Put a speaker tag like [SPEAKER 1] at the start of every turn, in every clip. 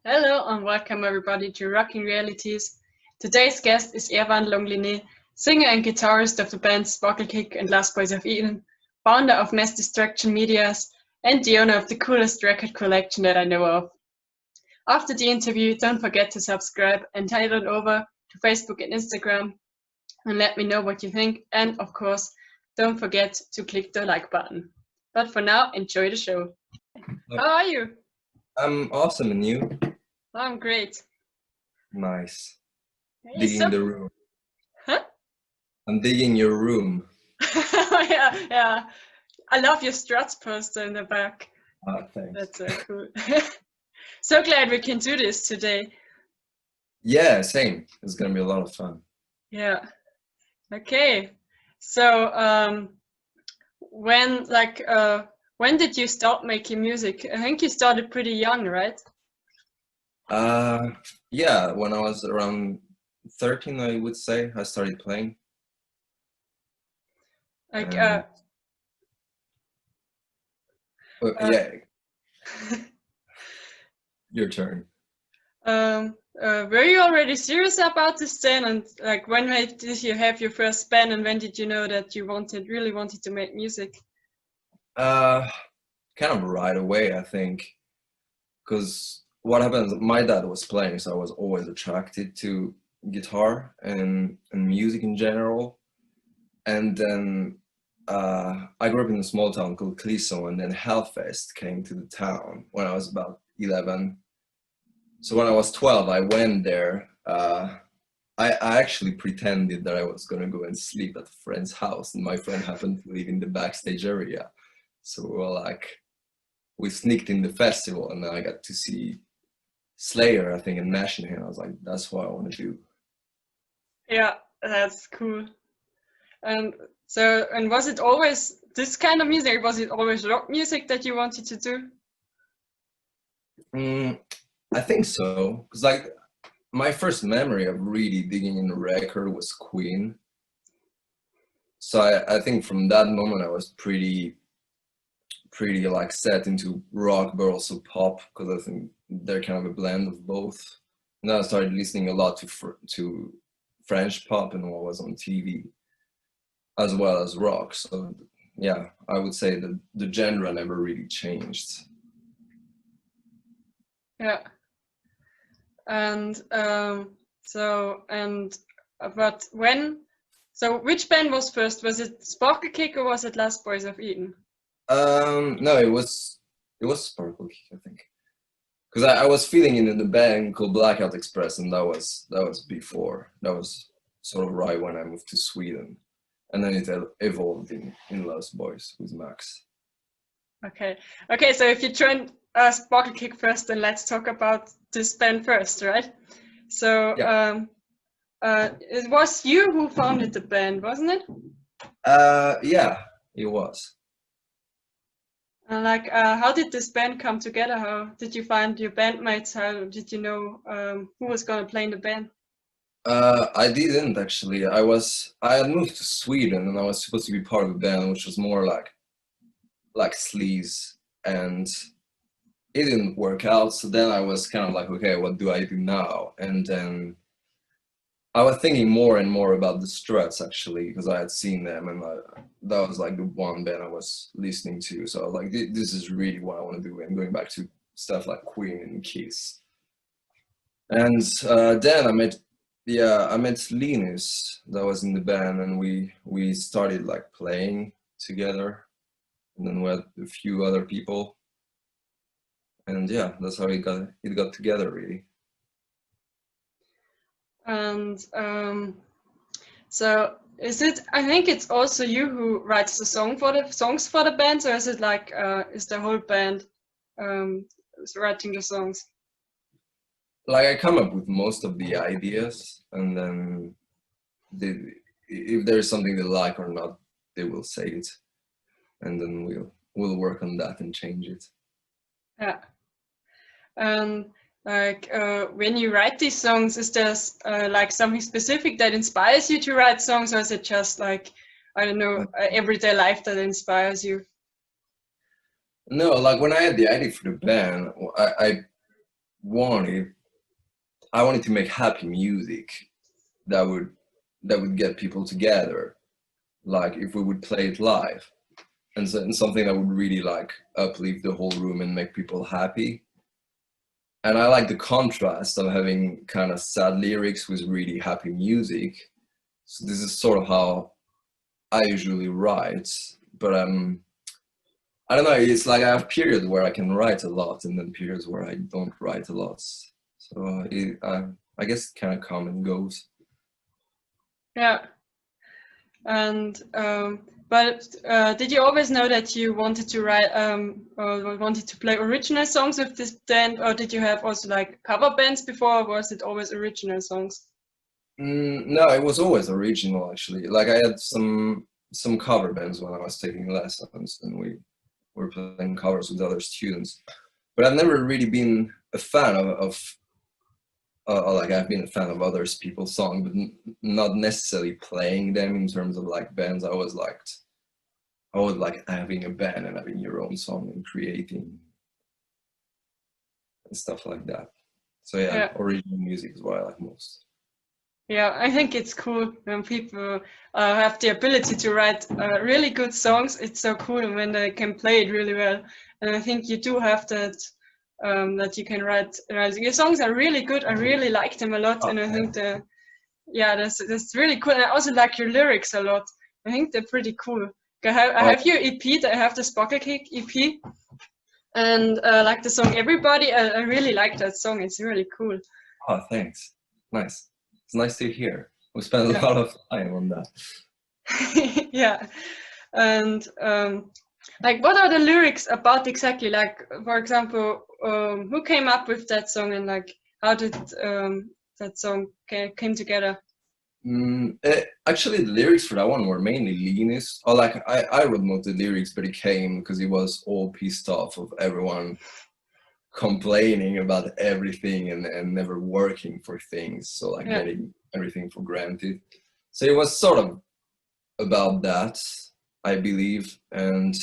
[SPEAKER 1] Hello and welcome everybody to Rockin Realities. Today's guest is Erwan Lengliné, singer and guitarist of the bands Kick and Lustboys of Eden, founder of Mass Destruction Medias, and the owner of the coolest record collection that I know of. After the interview, don't forget to subscribe and head on over to Facebook and Instagram and let me know what you think. And of course, don't forget to click the like button. But for now, enjoy the show. How are you?
[SPEAKER 2] I'm awesome, and you?
[SPEAKER 1] I'm great.
[SPEAKER 2] Nice.
[SPEAKER 1] Hey,
[SPEAKER 2] Digging the room.
[SPEAKER 1] Huh?
[SPEAKER 2] I'm digging your room.
[SPEAKER 1] yeah. I love your struts poster in the back.
[SPEAKER 2] Thanks.
[SPEAKER 1] That's so cool. So glad we can do this today.
[SPEAKER 2] Yeah, same. It's gonna be a lot of fun.
[SPEAKER 1] Yeah. Okay. So when did you start making music? I think you started pretty young, right?
[SPEAKER 2] Yeah, when I was around 13, I would say, I started playing.
[SPEAKER 1] Like
[SPEAKER 2] yeah. Your turn.
[SPEAKER 1] were you already serious about this then? And like when did you have your first band and when did you know that you really wanted to make music?
[SPEAKER 2] Kind of right away, I think. Because what happens, my dad was playing, so I was always attracted to guitar and music in general. And then I grew up in a small town called Cliso, and then Hellfest came to the town when I was about 11. So when I was 12, I went there. I actually pretended that I was going to go and sleep at a friend's house, and my friend happened to live in the backstage area. So we sneaked in the festival, and I got to see Slayer, I think, and Nash in here. I was like, that's what I want to do.
[SPEAKER 1] Yeah, that's cool. And was it always this kind of music? Was it always rock music that you wanted to do?
[SPEAKER 2] I think so, because like my first memory of really digging in a record was Queen. So I think from that moment I was pretty like set into rock but also pop, because I think they're kind of a blend of both. And then I started listening a lot to French pop and what was on TV, as well as rock. So yeah, I would say that the genre never really changed.
[SPEAKER 1] Yeah. And but when? So which band was first? Was it Kick or was it Lustboys of Eden?
[SPEAKER 2] No, it was Sparkle Kick, I think, because I was feeling in the band called Blackout Express, and that was before. That was sort of right when I moved to Sweden, and then it evolved in Lustboys with Max.
[SPEAKER 1] Okay. So if you joined Sparkle Kick first, then let's talk about this band first, right? So
[SPEAKER 2] yeah.
[SPEAKER 1] it was you who founded the band, wasn't it?
[SPEAKER 2] Yeah, it was.
[SPEAKER 1] How did this band come together? How did you find your bandmates? How did you know who was going to play in the band?
[SPEAKER 2] I didn't actually. I had moved to Sweden, and I was supposed to be part of a band, which was more like sleaze, and it didn't work out. So then I was kind of like, okay, what do I do now? And then I was thinking more and more about the Struts, actually, because I had seen them, and that was like the one band I was listening to. So I was like, this is really what I want to do. And going back to stuff like Queen and Kiss. And then I met Linus that was in the band, and we started like playing together. And then we had a few other people. And yeah, that's how it got together, really.
[SPEAKER 1] And so is it? I think it's also you who writes the songs for the band, or is it like is the whole band writing the songs?
[SPEAKER 2] Like I come up with most of the ideas, and then if there's something they like or not, they will say it, and then we'll work on that and change it.
[SPEAKER 1] Yeah. When you write these songs, is there like something specific that inspires you to write songs, or is it just like, I don't know, everyday life that inspires you?
[SPEAKER 2] No, like when I had the idea for the band, wanted I wanted to make happy music that would get people together, like if we would play it live, and something that would really like uplift the whole room and make people happy. And I like the contrast of having kind of sad lyrics with really happy music. So this is sort of how I usually write. But I don't know, it's like I have periods where I can write a lot and then periods where I don't write a lot. So I guess it kind of come and goes.
[SPEAKER 1] Yeah. And but did you always know that you wanted to write or wanted to play original songs with this band, or did you have also like cover bands before, or was it always original songs?
[SPEAKER 2] No, it was always original actually. Like I had some cover bands when I was taking lessons, and we were playing covers with other students. But I've never really been a fan of like I've been a fan of other people's songs, but not necessarily playing them in terms of like bands. I always like having a band and having your own song and creating and stuff like that. So yeah, original music is what I like most.
[SPEAKER 1] Yeah, I think it's cool when people have the ability to write really good songs. It's so cool when they can play it really well. And I think you do have that, that you can write. Your songs are really good. I really like them a lot, and I think that's really cool. And I also like your lyrics a lot. I think they're pretty cool. I have your EP. I have the Sparkle Kick EP, and like the song "Everybody." I really like that song. It's really cool.
[SPEAKER 2] Oh, thanks. Nice. It's nice to hear. We spent a lot of time on that.
[SPEAKER 1] Yeah, and like, what are the lyrics about exactly? Like, for example, who came up with that song, and like, how did that song came together?
[SPEAKER 2] Actually, the lyrics for that one were mainly Linus. Or like I wrote most of the lyrics, but it came because he was all pissed off of everyone complaining about everything and never working for things. So like getting everything for granted. So it was sort of about that, I believe, and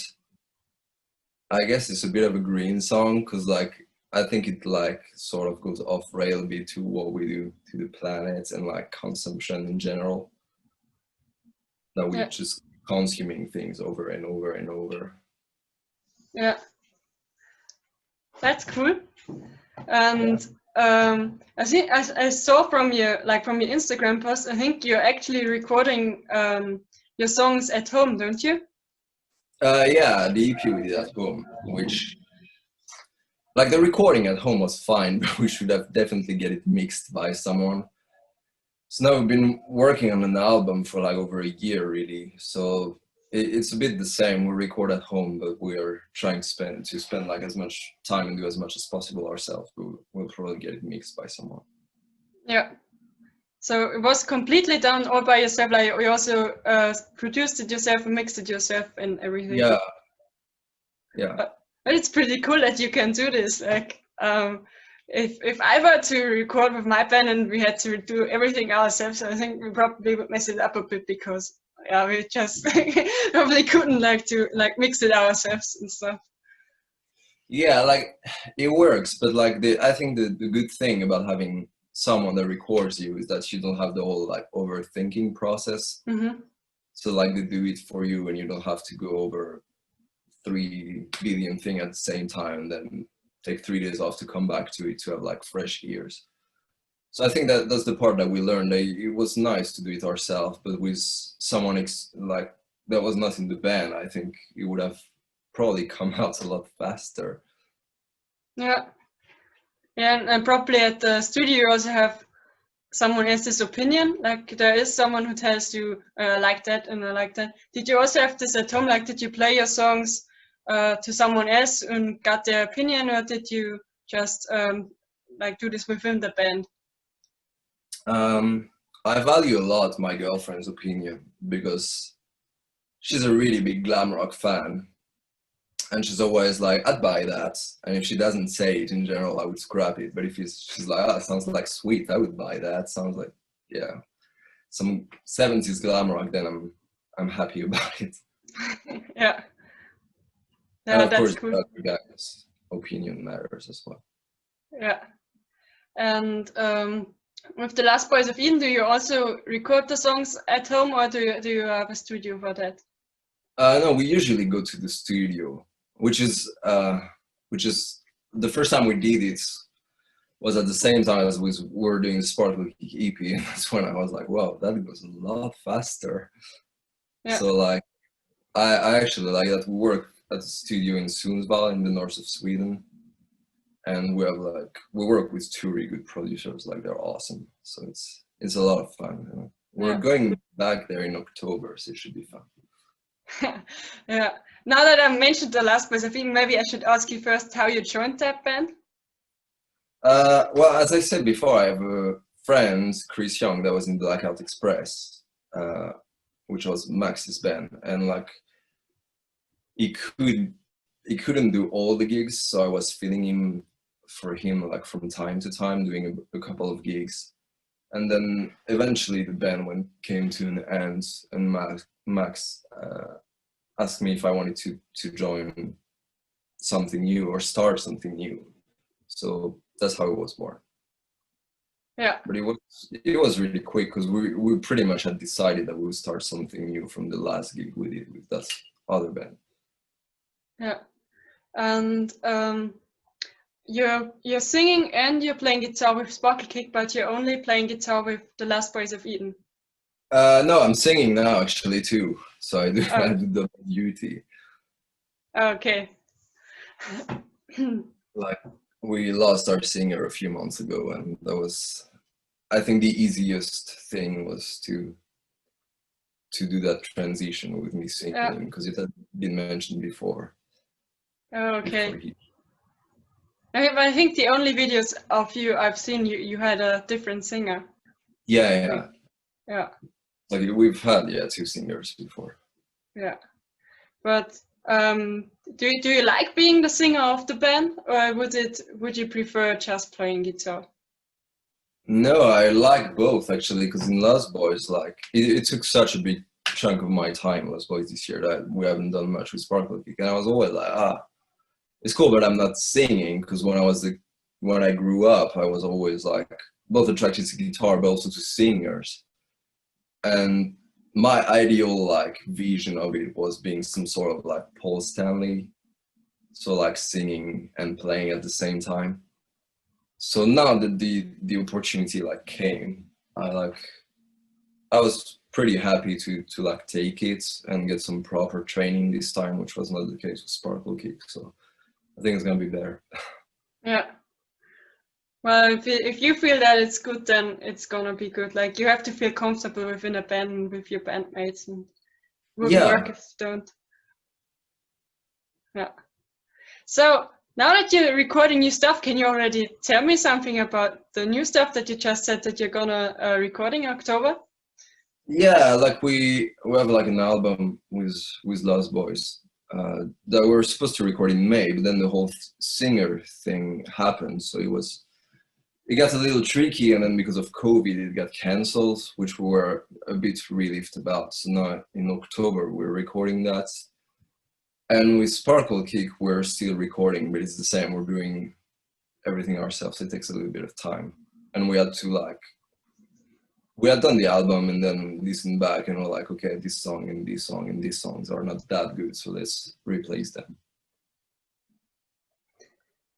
[SPEAKER 2] I guess it's a bit of a green song because like I think it like sort of goes off rail a bit to what we do to the planet and like consumption in general. That we're just consuming things over and over and over.
[SPEAKER 1] Yeah, that's cool. And I think I saw from your Instagram post, I think you're actually recording your songs at home, don't you?
[SPEAKER 2] Yeah, the EP we did at home, which like the recording at home was fine, but we should have definitely get it mixed by someone. So now we've been working on an album for like over a year really. So it's a bit the same. We record at home, but we are trying to spend like as much time and do as much as possible ourselves. But we'll probably get it mixed by someone.
[SPEAKER 1] Yeah. So it was completely done all by yourself. Like you also produced it yourself and mixed it yourself and everything.
[SPEAKER 2] Yeah. Yeah.
[SPEAKER 1] But it's pretty cool that you can do this. Like if I were to record with my band and we had to do everything ourselves, I think we probably would mess it up a bit because we just probably couldn't mix it ourselves and stuff.
[SPEAKER 2] Yeah, like it works, but like I think the good thing about having someone that records you is that you don't have the whole like overthinking process.
[SPEAKER 1] Mm-hmm.
[SPEAKER 2] So like they do it for you and you don't have to go over 3 billion things at the same time and then take 3 days off to come back to it to have like fresh ears. So I think that's the part that we learned. It was nice to do it ourselves, but with someone like that was not in the band, I think it would have probably come out a lot faster.
[SPEAKER 1] Yeah. Yeah, and probably at the studio you also have someone else's opinion. Like there is someone who tells you like that and I like that. Did you also have this at home? Like did you play your songs to someone else and got their opinion, or did you just like do this within the band?
[SPEAKER 2] I value a lot my girlfriend's opinion because she's a really big glam rock fan. And she's always like, I'd buy that. And if she doesn't say it in general, I would scrap it. But if she's like, oh, sounds like sweet, I would buy that. Sounds like, yeah, some 70s glam rock, then I'm happy about it.
[SPEAKER 1] Yeah.
[SPEAKER 2] And of
[SPEAKER 1] that's
[SPEAKER 2] course,
[SPEAKER 1] cool.
[SPEAKER 2] the other guy's opinion matters as well.
[SPEAKER 1] Yeah, And with the Lustboys of Eden, do you also record the songs at home, or do you have a studio for that?
[SPEAKER 2] No, we usually go to the studio, which is the first time we did it was at the same time as we were doing the Sparkle EP, and that's when I was like, wow, that goes a lot faster.
[SPEAKER 1] Yeah.
[SPEAKER 2] So like, I actually like that. We work at the studio in Sundsvall in the north of Sweden, and we work with two really good producers. Like, they're awesome. So it's a lot of fun. You know? We're going back there in October, so it should be fun.
[SPEAKER 1] Yeah. Now that I mentioned the Lustboys, I think maybe I should ask you first how you joined that band.
[SPEAKER 2] Well, as I said before, I have a friend, Chris Young, that was in Blackout Express, which was Max's band, and like he couldn't do all the gigs, so I was filling in for him like from time to time, doing a couple of gigs, and then eventually the band came to an end, and Max asked me if I wanted to join something new or start something new. So that's how it was born.
[SPEAKER 1] Yeah.
[SPEAKER 2] But it was really quick, because we pretty much had decided that we would start something new from the last gig we did with that other band.
[SPEAKER 1] Yeah. And you're singing and you're playing guitar with Sparkle Kick, but you're only playing guitar with the Lustboys of Eden.
[SPEAKER 2] No, I'm singing now actually too. So I do double duty.
[SPEAKER 1] Okay.
[SPEAKER 2] Like, we lost our singer a few months ago, and that was, I think, the easiest thing was to do that transition with me singing, because it had been mentioned before.
[SPEAKER 1] Okay. I think the only videos of you I've seen, you had a different singer.
[SPEAKER 2] Yeah. Like, we've had two singers before.
[SPEAKER 1] Yeah, but do you like being the singer of the band, or would you prefer just playing guitar?
[SPEAKER 2] No, I like both actually, because in Lustboys, like it took such a big chunk of my time, Lustboys, this year, that we haven't done much with Sparkle Kick, and I was always like, it's cool, but I'm not singing, because when I grew up, I was always like both attracted to guitar, but also to singers, and my ideal like vision of it was being some sort of like Paul Stanley, so like singing and playing at the same time. So now that the opportunity like came, I was pretty happy to like take it and get some proper training this time, which was not the case with Sparkle Kick. So I think it's gonna be better.
[SPEAKER 1] Yeah. Well, if you feel that it's good, then it's gonna be good. Like, you have to feel comfortable within a band with your bandmates, and wouldn't work if you don't. Yeah. So now that you're recording new stuff, can you already tell me something about the new stuff that you just said that you're gonna recording in October?
[SPEAKER 2] Yeah, like we have like an album with Lustboys that we were supposed to record in May, but then the whole singer thing happened, so it got a little tricky, and then because of COVID it got cancelled, which we were a bit relieved about. So now in October we're recording that, and with Sparkle Kick we're still recording, but it's the same, we're doing everything ourselves. It takes a little bit of time, and we had done the album and then listened back, and we're like, okay, this song and this song and these songs are not that good, so let's replace them.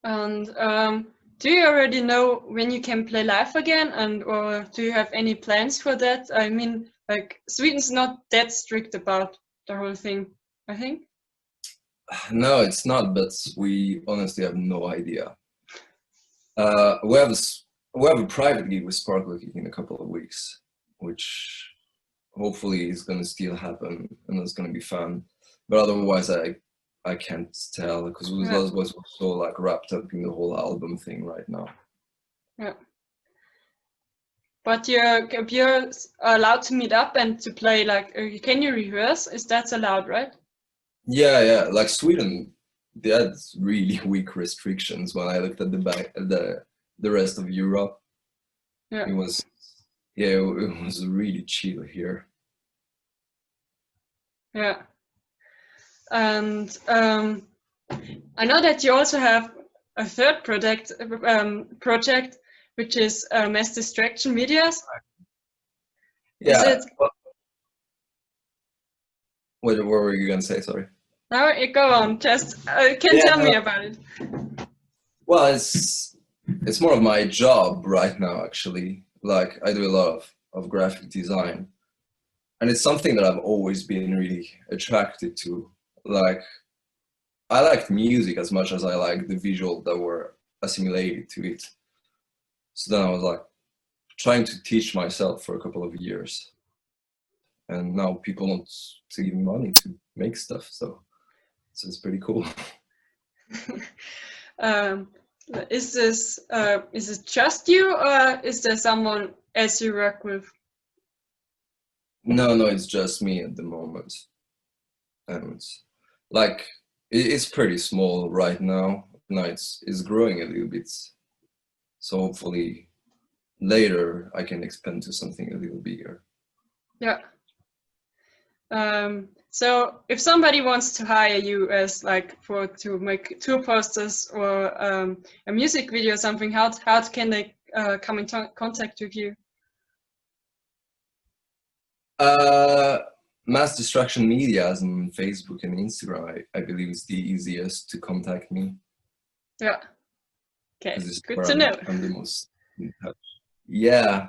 [SPEAKER 1] And do you already know when you can play live again, and or do you have any plans for that? I mean, like, Sweden's not that strict about the whole thing, I think.
[SPEAKER 2] No, it's not, but we honestly have no idea. We have a private gig with Sparkle Kick in a couple of weeks, which hopefully is going to still happen, and it's going to be fun. But otherwise, I can't tell, because those boys were so like wrapped up in the whole album thing right now.
[SPEAKER 1] Yeah. But you're allowed to meet up and to play, like, can you rehearse? Is that allowed, right?
[SPEAKER 2] Yeah. Like Sweden, they had really weak restrictions when I looked at the rest of Europe.
[SPEAKER 1] Yeah.
[SPEAKER 2] It was really chill here.
[SPEAKER 1] Yeah. And I know that you also have a third project which is Mass Distraction Medias.
[SPEAKER 2] Yeah.
[SPEAKER 1] Is it?
[SPEAKER 2] What were you gonna say? Sorry.
[SPEAKER 1] No, go on. Just tell me about it.
[SPEAKER 2] Well, it's more of my job right now, actually. Like, I do a lot of graphic design, and it's something that I've always been really attracted to. Like, I liked music as much as I liked the visual that were assimilated to it. So then I was like trying to teach myself for a couple of years, and now people want to give me money to make stuff. So it's pretty cool.
[SPEAKER 1] Is it just you, or is there someone else you work with?
[SPEAKER 2] No, it's just me at the moment, and like it's pretty small right now. Now it's growing a little bit, so hopefully later I can expand to something a little bigger.
[SPEAKER 1] Yeah. So if somebody wants to hire you as like to make tour posters or a music video or something, how can they come in contact with you?
[SPEAKER 2] Mass Distraction Media on Facebook and Instagram, I believe, is the easiest to contact me.
[SPEAKER 1] Yeah. Okay. Good to know.
[SPEAKER 2] I'm the most in touch. Yeah,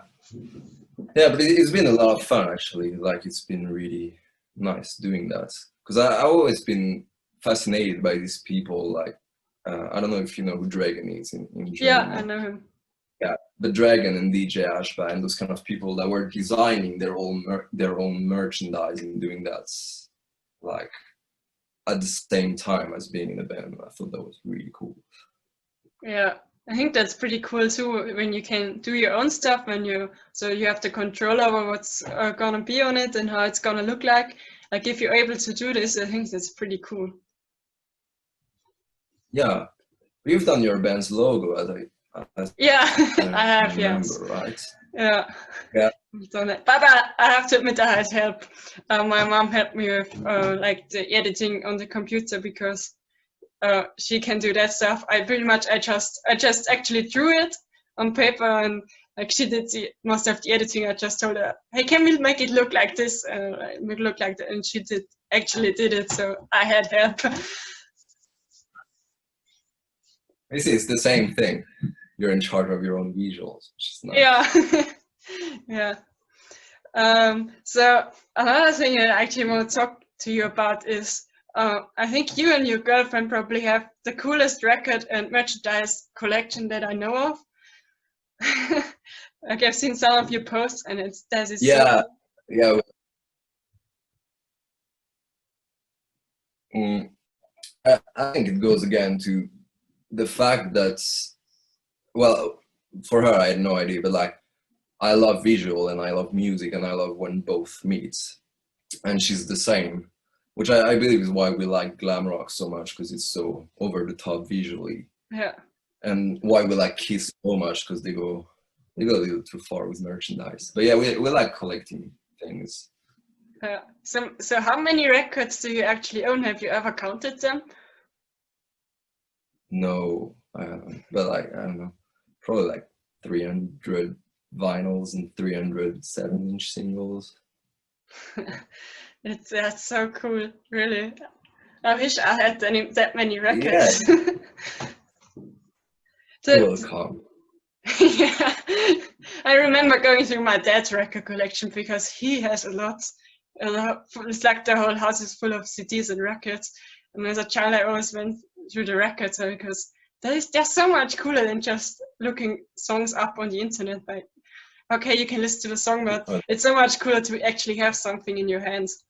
[SPEAKER 2] but it's been a lot of fun, actually. Like, it's been really nice doing that, because I've always been fascinated by these people. Like, I don't know if you know who Dragon is in Germany.
[SPEAKER 1] Yeah, I know him.
[SPEAKER 2] Yeah, the Dragon and DJ Ashba and those kind of people that were designing their own merchandise and doing that, like, at the same time as being in a band. I thought that was really cool.
[SPEAKER 1] Yeah, I think that's pretty cool too, when you can do your own stuff, so you have the control over what's gonna be on it and how it's gonna look like. Like, if you're able to do this, I think that's pretty cool.
[SPEAKER 2] Yeah, you've done your band's logo, as
[SPEAKER 1] yeah, I have.
[SPEAKER 2] Remember,
[SPEAKER 1] yes.
[SPEAKER 2] Right?
[SPEAKER 1] Yeah. I've done it. But I have to admit, I had help. My mom helped me with like the editing on the computer, because she can do that stuff. I just actually drew it on paper, and like she did most of the editing. I just told her, hey, can we make it look like this? Make it look like that, and she actually did it. So I had help.
[SPEAKER 2] It's the same thing. You're in charge of your own visuals, which is nice.
[SPEAKER 1] Yeah. Yeah. So another thing I actually want to talk to you about is, I think you and your girlfriend probably have the coolest record and merchandise collection that I know of. Like, I've seen some of your posts, and there's this.
[SPEAKER 2] Yeah. I think it goes again to the fact that, well, for her I had no idea, but like, I love visual and I love music and I love when both meets, and she's the same, which I believe is why we like glam rock so much, because it's so over the top visually.
[SPEAKER 1] Yeah.
[SPEAKER 2] And why we like Kiss so much, because they go a little too far with merchandise. But yeah, we like collecting things.
[SPEAKER 1] So how many records do you actually own? Have you ever counted them?
[SPEAKER 2] No, but like, I don't know, probably like 300 vinyls and 300 7-inch singles.
[SPEAKER 1] That's so cool, really. I wish I had that many records.
[SPEAKER 2] Yeah. Will come.
[SPEAKER 1] Yeah, I remember going through my dad's record collection, because he has a lot. It's like the whole house is full of CDs and records. And as a child, I always went through the records, because they're so much cooler than just looking songs up on the internet. Like, okay, you can listen to the song, but it's so much cooler to actually have something in your hands.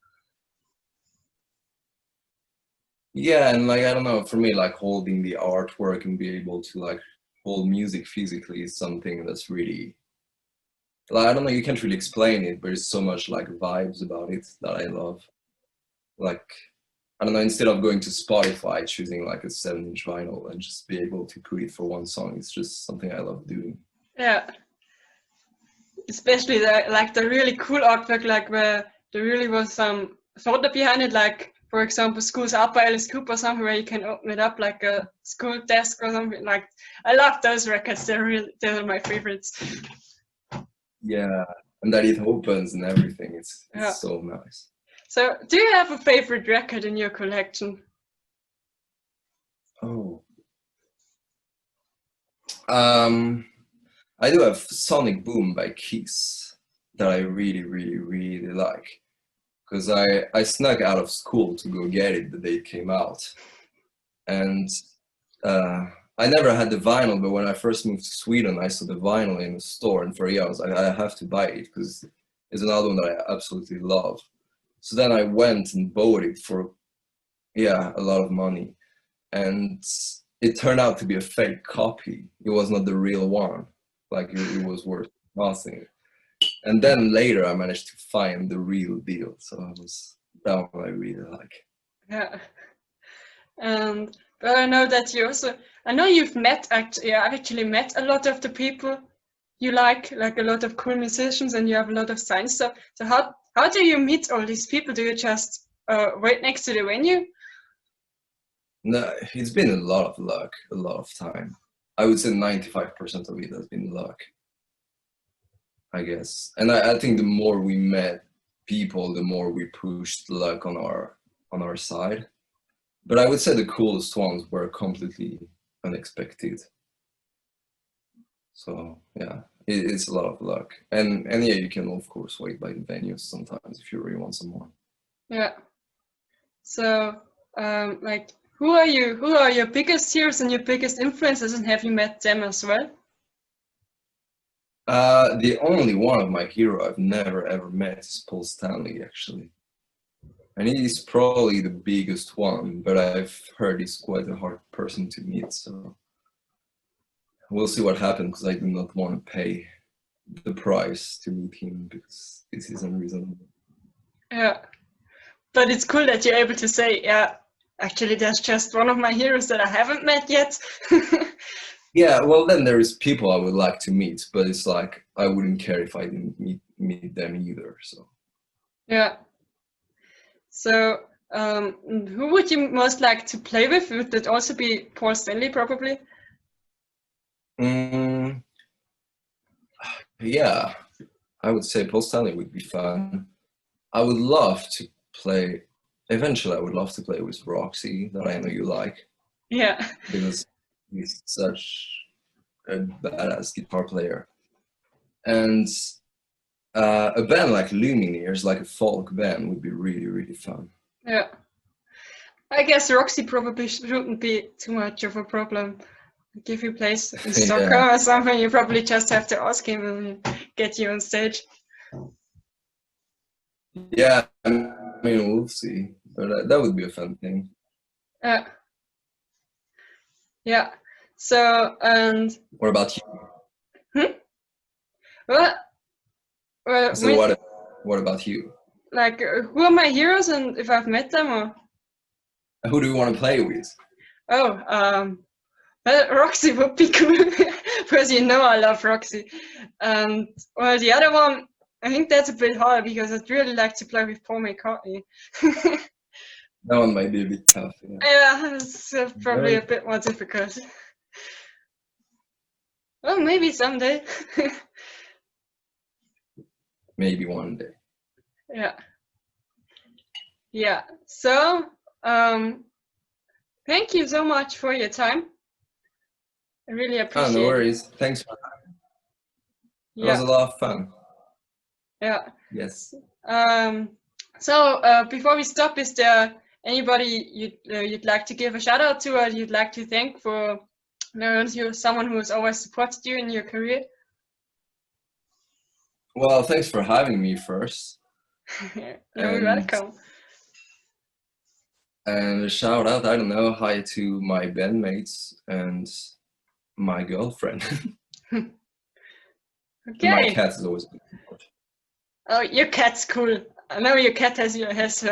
[SPEAKER 2] Yeah, and like, I don't know, for me, like, holding the artwork and be able to like hold music physically is something that's really, like, I don't know, you can't really explain it, but there's so much like vibes about it that I love. Like, I don't know, instead of going to Spotify, choosing like a 7-inch vinyl and just be able to put it for one song, it's just something I love doing.
[SPEAKER 1] Yeah, especially the really cool artwork, like where there really was some thought behind it, like for example, School's Up by Alice Cooper, something where you can open it up like a school desk or something. Like, I love those records. They're my favorites.
[SPEAKER 2] Yeah, and that it opens and everything. It's so nice.
[SPEAKER 1] So, do you have a favorite record in your collection?
[SPEAKER 2] Oh. I do have Sonic Boom by Kiss that I really, really, really like. Because I snuck out of school to go get it the day it came out. And I never had the vinyl, but when I first moved to Sweden, I saw the vinyl in the store, and for a year I was like, I have to buy it because it's an album that I absolutely love. So then I went and bought it for, a lot of money. And it turned out to be a fake copy. It was not the real one. Like, it was worth nothing. And then later I managed to find the real deal. So that one I really like.
[SPEAKER 1] Yeah. But I know that I know you've I've actually met a lot of the people you like a lot of cool musicians, and you have a lot of signed stuff. So how do you meet all these people? Do you just wait next to the venue?
[SPEAKER 2] No, it's been a lot of luck, a lot of time. I would say 95% of it has been luck, I guess. And I think the more we met people, the more we pushed luck on our side. But I would say the coolest ones were completely unexpected. So yeah, it's a lot of luck. And yeah, you can of course wait by the venues sometimes if you really want someone.
[SPEAKER 1] Yeah. So like, who are your biggest heroes and your biggest influences, and have you met them as well?
[SPEAKER 2] The only one of my hero I've never ever met is Paul Stanley, actually. And he's probably the biggest one, but I've heard he's quite a hard person to meet, so we'll see what happens, because I do not want to pay the price to meet him, because this is unreasonable.
[SPEAKER 1] Yeah. But it's cool that you're able to say, yeah, actually there's just one of my heroes that I haven't met yet.
[SPEAKER 2] Yeah, well, then there is people I would like to meet, but it's like I wouldn't care if I didn't meet them either. So
[SPEAKER 1] yeah. So who would you most like to play with? Would that also be Paul Stanley, probably?
[SPEAKER 2] Yeah, I would say Paul Stanley would be fun. I would love to play. Eventually, I would love to play with Roxy, that I know you like.
[SPEAKER 1] Yeah.
[SPEAKER 2] Because he's such a badass guitar player. And a band like Lumineers, like a folk band, would be really, really fun.
[SPEAKER 1] Yeah. I guess Roxy probably shouldn't be too much of a problem. If he plays in Stockholm or something, you probably just have to ask him and get you on stage.
[SPEAKER 2] Yeah, I mean, we'll see. But that would be a fun thing.
[SPEAKER 1] Yeah. Yeah. So, and
[SPEAKER 2] what about you?
[SPEAKER 1] Well,
[SPEAKER 2] so what about you?
[SPEAKER 1] Like, who are my heroes, and if I've met them, or
[SPEAKER 2] who do you want to play with?
[SPEAKER 1] Oh, well, Roxy would be cool because I love Roxy. And well, the other one, I think that's a bit hard because I'd really like to play with Paul McCartney.
[SPEAKER 2] That one might be a bit tough.
[SPEAKER 1] Yeah, it's probably a bit more difficult. Well, maybe someday.
[SPEAKER 2] Maybe one day.
[SPEAKER 1] Yeah. Yeah. So, thank you so much for your time. I really appreciate it.
[SPEAKER 2] Oh, no worries. Thanks for having me. It was a lot of fun.
[SPEAKER 1] Yeah.
[SPEAKER 2] Yes.
[SPEAKER 1] So before we stop, is there anybody you'd like to give a shout out to, or you'd like to thank for someone who has always supported you in your career?
[SPEAKER 2] Well, thanks for having me first.
[SPEAKER 1] You're welcome.
[SPEAKER 2] And a shout out, I don't know, hi to my bandmates and my girlfriend.
[SPEAKER 1] Okay.
[SPEAKER 2] My cat is always good.
[SPEAKER 1] Oh, your cat's cool. I know your cat has his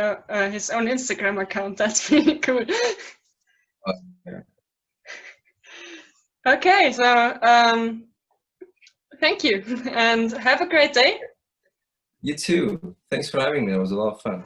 [SPEAKER 1] own Instagram account. That's really cool.
[SPEAKER 2] Yeah.
[SPEAKER 1] Okay, so thank you and have a great day.
[SPEAKER 2] You too. Thanks for having me. It was a lot of fun.